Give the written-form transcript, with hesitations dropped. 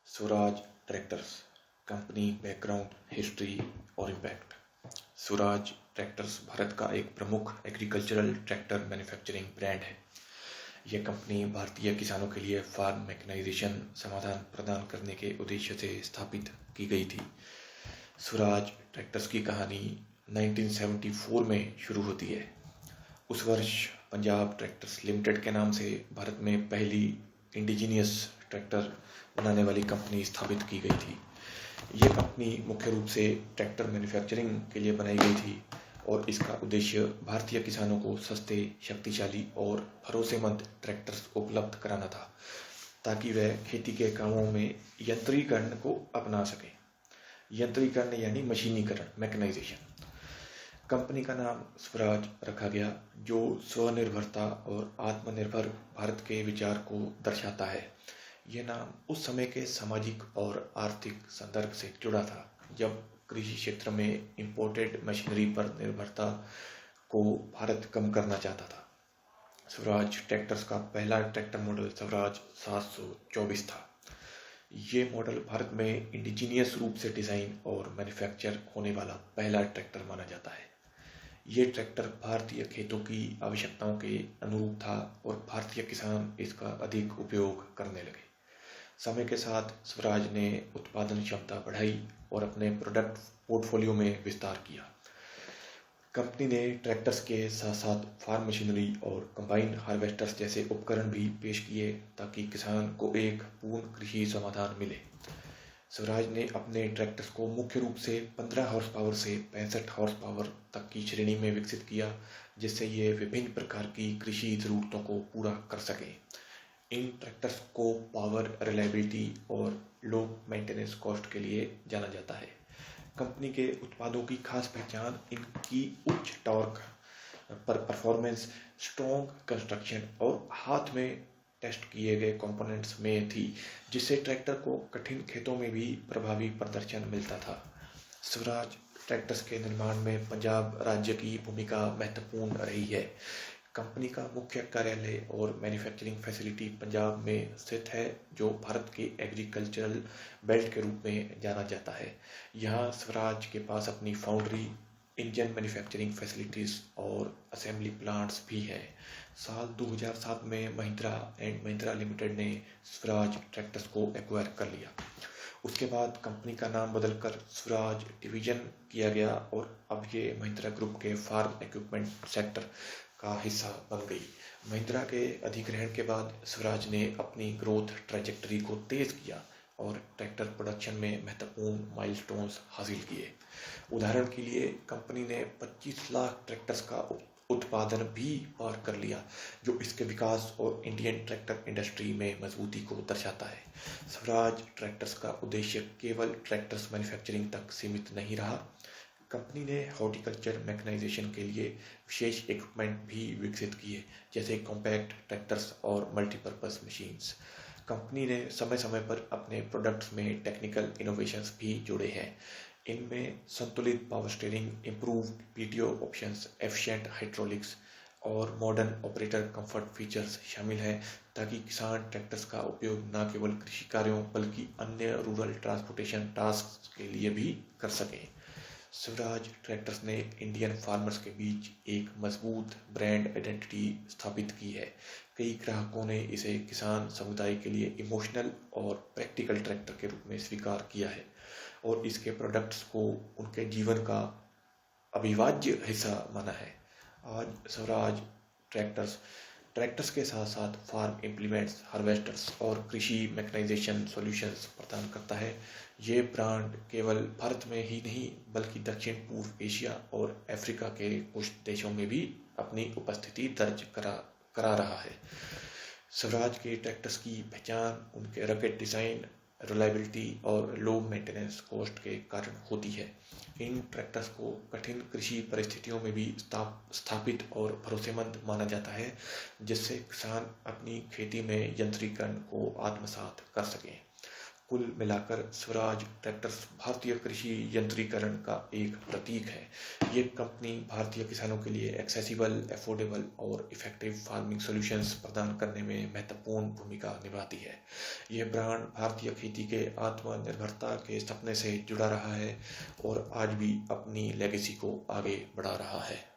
Swaraj tractors company background, history और impact. Swaraj tractors Bharat का एक प्रमुख एग्रीकल्चरल ट्रैक्टर मैन्युफैक्चरिंग ब्रांड है। यह कंपनी भारतीय किसानों के लिए फार्म मैकेनाइजेशन समाधान प्रदान करने के उद्देश्य से स्थापित की गई थी। स्वराज ट्रैक्टर्स की कहानी 1974 में शुरू होती है। उस वर्ष पंजाब ट्रैक्टर्स लिमिटेड के नाम से भारत में पहली इंडिजीनियस ट्रैक्टर बनाने वाली कंपनी स्थापित की गई थी। ये कंपनी मुख्य रूप से ट्रैक्टर मैन्युफैक्चरिंग के लिए बनाई गई थी और इसका उद्देश्य भारतीय किसानों को सस्ते, शक्तिशाली और भरोसेमंद ट्रैक्टर्स उपलब्ध कराना था, ताकि वह खेती के कामों में यंत्रीकरण को अपना सकें। यंत्रीकरण यानी मशीनीकरण, मैकेनाइजेशन। कंपनी का नाम स्वराज रखा गया, जो स्वनिर्भरता और आत्मनिर्भर भारत के विचार को दर्शाता है। यह नाम उस समय के सामाजिक और आर्थिक संदर्भ से जुड़ा था, जब कृषि क्षेत्र में इंपोर्टेड मशीनरी पर निर्भरता को भारत कम करना चाहता था। स्वराज ट्रैक्टर्स का पहला ट्रैक्टर मॉडल स्वराज 724 था। ये मॉडल भारत में इंडिजीनियस रूप से डिज़ाइन और मैन्युफैक्चर होने वाला पहला ट्रैक्टर माना जाता है। ये ट्रैक्टर भारतीय खेतों की आवश्यकताओं के अनुरूप था और भारतीय किसान इसका अधिक उपयोग करने लगे। समय के साथ स्वराज ने उत्पादन क्षमता बढ़ाई और अपने प्रोडक्ट पोर्टफोलियो में विस्तार किया। कंपनी ने ट्रैक्टर्स के साथ साथ फार्म मशीनरी और कंबाइन हार्वेस्टर्स जैसे उपकरण भी पेश किए, ताकि किसान को एक पूर्ण कृषि समाधान मिले। स्वराज ने अपने ट्रैक्टर्स को मुख्य रूप से 15 हॉर्स पावर से 65 हॉर्स पावर तक की श्रेणी में विकसित किया, जिससे ये विभिन्न प्रकार की कृषि ज़रूरतों को पूरा कर सकें। इन ट्रैक्टर्स को पावर, रिलायबिलिटी और लो मेंटेनेंस कॉस्ट के लिए जाना जाता है। कंपनी के उत्पादों की खास पहचान इनकी उच्च टॉर्क पर परफॉर्मेंस, स्ट्रॉन्ग कंस्ट्रक्शन और हाथ में टेस्ट किए गए कंपोनेंट्स में थी, जिससे ट्रैक्टर को कठिन खेतों में भी प्रभावी प्रदर्शन मिलता था। स्वराज ट्रैक्टर्स के निर्माण में पंजाब राज्य की भूमिका महत्वपूर्ण रही है। कंपनी का मुख्य कार्यालय और मैन्युफैक्चरिंग फैसिलिटी पंजाब में स्थित है, जो भारत के एग्रीकल्चरल बेल्ट के रूप में जाना जाता है। यहाँ स्वराज के पास अपनी फाउंड्री, इंजन मैन्युफैक्चरिंग फैसिलिटीज़ और असेंबली प्लांट्स भी हैं। साल 2007 में महिंद्रा एंड महिंद्रा लिमिटेड ने स्वराज ट्रैक्टर्स को एक्वायर कर लिया। उसके बाद कंपनी का नाम बदलकर स्वराज डिवीजन किया गया और अब ये महिंद्रा ग्रुप के फार्म इक्विपमेंट सेक्टर का हिस्सा बन गई। महिंद्रा के अधिग्रहण के बाद स्वराज ने अपनी ग्रोथ ट्रैजेक्टरी को तेज किया और ट्रैक्टर प्रोडक्शन में महत्वपूर्ण माइलस्टोन्स हासिल किए। उदाहरण के लिए कंपनी ने 25 लाख ट्रैक्टर्स का उत्पादन भी पार कर लिया, जो इसके विकास और इंडियन ट्रैक्टर इंडस्ट्री में मजबूती को दर्शाता है। स्वराज ट्रैक्टर्स का उद्देश्य केवल ट्रैक्टर्स मैन्युफैक्चरिंग तक सीमित नहीं रहा। कंपनी ने हॉर्टिकल्चर मैकेनाइजेशन के लिए विशेष इक्विपमेंट भी विकसित किए, जैसे कॉम्पैक्ट ट्रैक्टर्स और मल्टीपर्पज़ मशीन्स। कंपनी ने समय समय पर अपने प्रोडक्ट्स में टेक्निकल इनोवेशंस भी जोड़े हैं। इनमें संतुलित power steering, improved PTO options, efficient hydraulics और मॉडर्न ऑपरेटर कंफर्ट फीचर्स शामिल हैं, ताकि किसान ट्रैक्टर्स का उपयोग न केवल कृषि कार्यों बल्कि अन्य रूरल ट्रांसपोर्टेशन टास्क के लिए भी कर सकें। स्वराज ट्रैक्टर्स ने इंडियन फार्मर्स के बीच एक मजबूत ब्रांड आइडेंटिटी स्थापित की है। कई ग्राहकों ने इसे किसान समुदाय के लिए इमोशनल और प्रैक्टिकल ट्रैक्टर के रूप में स्वीकार किया है और इसके प्रोडक्ट्स को उनके जीवन का अविभाज्य हिस्सा माना है। आज स्वराज ट्रैक्टर्स के साथ साथ फार्म इम्प्लीमेंट्स, हार्वेस्टर्स और कृषि मैकेनाइजेशन सॉल्यूशंस प्रदान करता है। ये ब्रांड केवल भारत में ही नहीं, बल्कि दक्षिण पूर्व एशिया और अफ्रीका के कुछ देशों में भी अपनी उपस्थिति दर्ज करा रहा है। स्वराज के ट्रैक्टर्स की पहचान उनके रगेड डिज़ाइन, रिलायबिलिटी और लो मेंटेनेंस कॉस्ट के कारण होती है। इन ट्रैक्टर्स को कठिन कृषि परिस्थितियों में भी स्थापित और भरोसेमंद माना जाता है, जिससे किसान अपनी खेती में यंत्रीकरण को आत्मसात कर सकें। कुल मिलाकर स्वराज ट्रैक्टर्स भारतीय कृषि यंत्रीकरण का एक प्रतीक है। ये कंपनी भारतीय किसानों के लिए एक्सेसिबल, एफोर्डेबल और इफेक्टिव फार्मिंग सॉल्यूशंस प्रदान करने में महत्वपूर्ण भूमिका निभाती है। यह ब्रांड भारतीय खेती के आत्मनिर्भरता के सपने से जुड़ा रहा है और आज भी अपनी लेगेसी को आगे बढ़ा रहा है।